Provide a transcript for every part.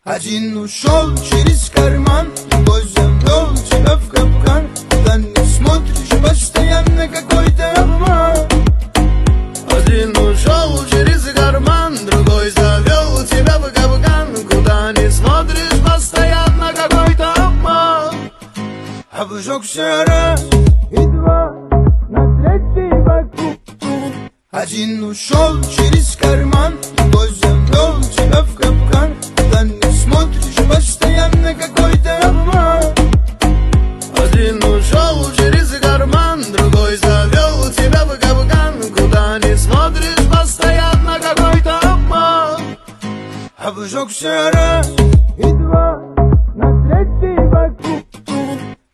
Один ушел через карман, другой завел тебя в капкан. Куда не смотришь, постоянно какой-то обман. Один ушел через карман, другой завел тебя в капкан. Куда не смотришь, постоянно какой-то обман. Обжегся раз и два, на третий вокруг. Один ушел через карман, другой завел тебя в капкан. Куда не смотришь, постоянно какой-то обман. Один ушел через карман, другой завел тебя в капкан. Куда не смотришь, постоянно какой-то обман. Обжегся раз и два, на третий вокруг.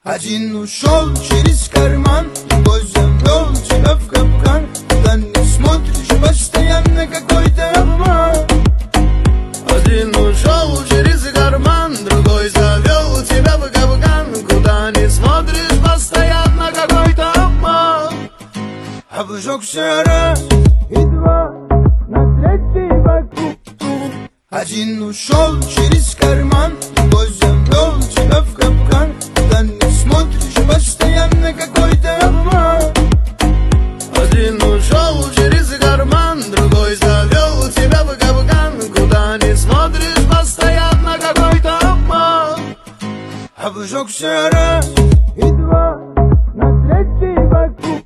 Один ушел через карман, другой завел тебя в капкан. Куда не смотришь, постоянно какой-то обман. Один ушел через карман, другой завел тебя в капкан. Куда не смотришь, постоянно какой-то обман. Обжегся раз и два, на третий вокруг. Один ушел через карман, другой завел тебя в капкан. Куда не смотришь, постоянно какой-то обман. Один ушел через карман, другой завел тебя в капкан. Куда не смотришь, постоянно какой-то обман. Обжегся раз и два, на третий вокруг.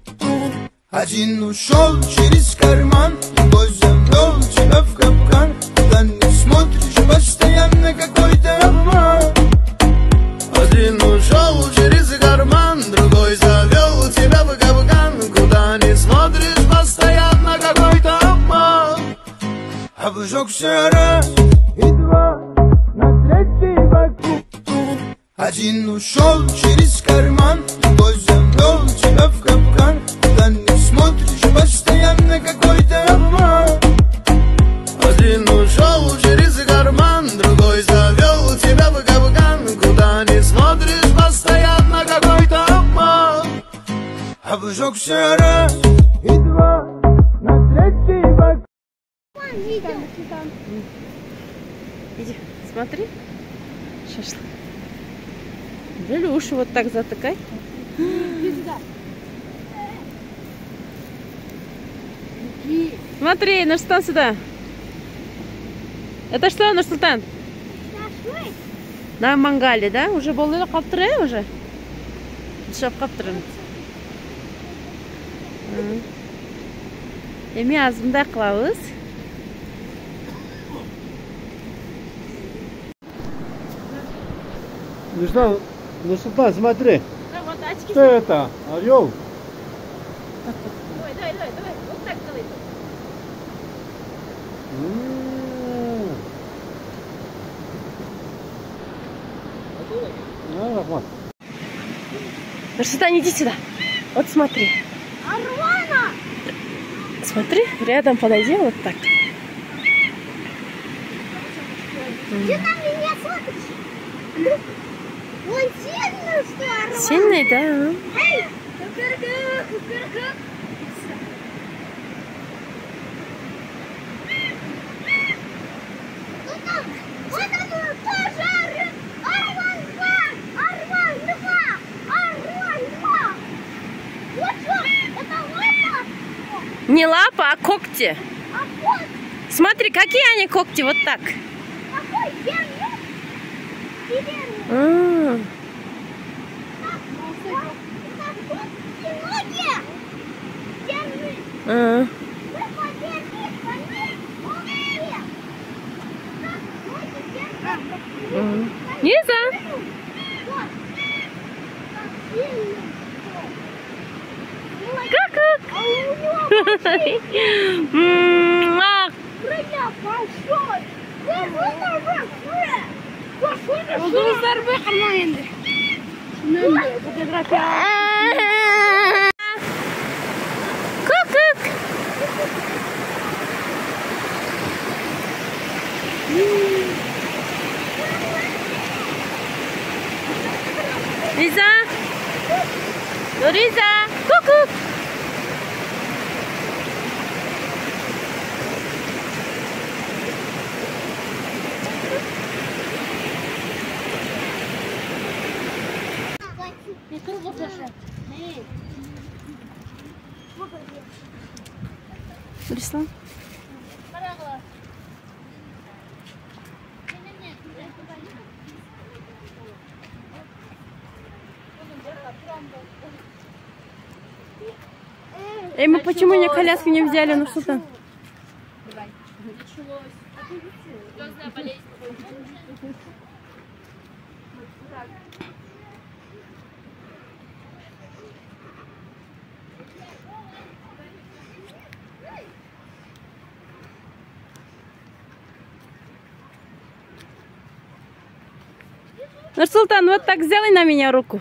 Один ушел через карман, другой завел тебя в капкан. Куда не смотришь, постоянно какой-то обман. Один ушел через карман, другой завел тебя в капкан. Куда не смотришь, постоянно какой-то обман. Обжегся раз и два, на третий вокруг. Один ушел через карман, другой завел тебя в капкан. Куда не смотришь, постоянно какой-то обман. Один ушел через карман, другой завел тебя в капкан. Куда не смотришь, постоянно какой-то обман. Обжегся раз и два, на третий вокруг. Иди, смотри. Шашлык. Люлюшу вот так затыкай. Смотри, Нурсултан, сюда. Это что, Нурсултан? Шашлык. На мангале, да? Уже болдырып калыптыр, уже? Пишип калыптыр. Эми азымдай кылабыз. Нурсултан, смотри. Вот очки. Что это? Орел? Давай. Вот так делай. Рахмат. Нурсултан, иди сюда. Вот смотри. Арвана! Смотри, рядом подойди, вот так. Ты на меня смотришь? Он сильный, что Арвана? Сильный, да? Эй! Кукурку! Вот он тоже Арван 2! Вот что, это лапа? Не лапа, а когти. А вот Смотри, какие они когти, вот так. какой верный и верный. Так когти ноги! Верный! Вы поверьте, они ноги! Так, ноги верные! Низа. Вот! Как сильный! Как? А у него большие крылья большой! Как? Лиза? Лиза? Ку-ку! Руслан? Эй, мы почему не коляски не взяли, ну что там? Нурсултан, вот так сделай на меня руку.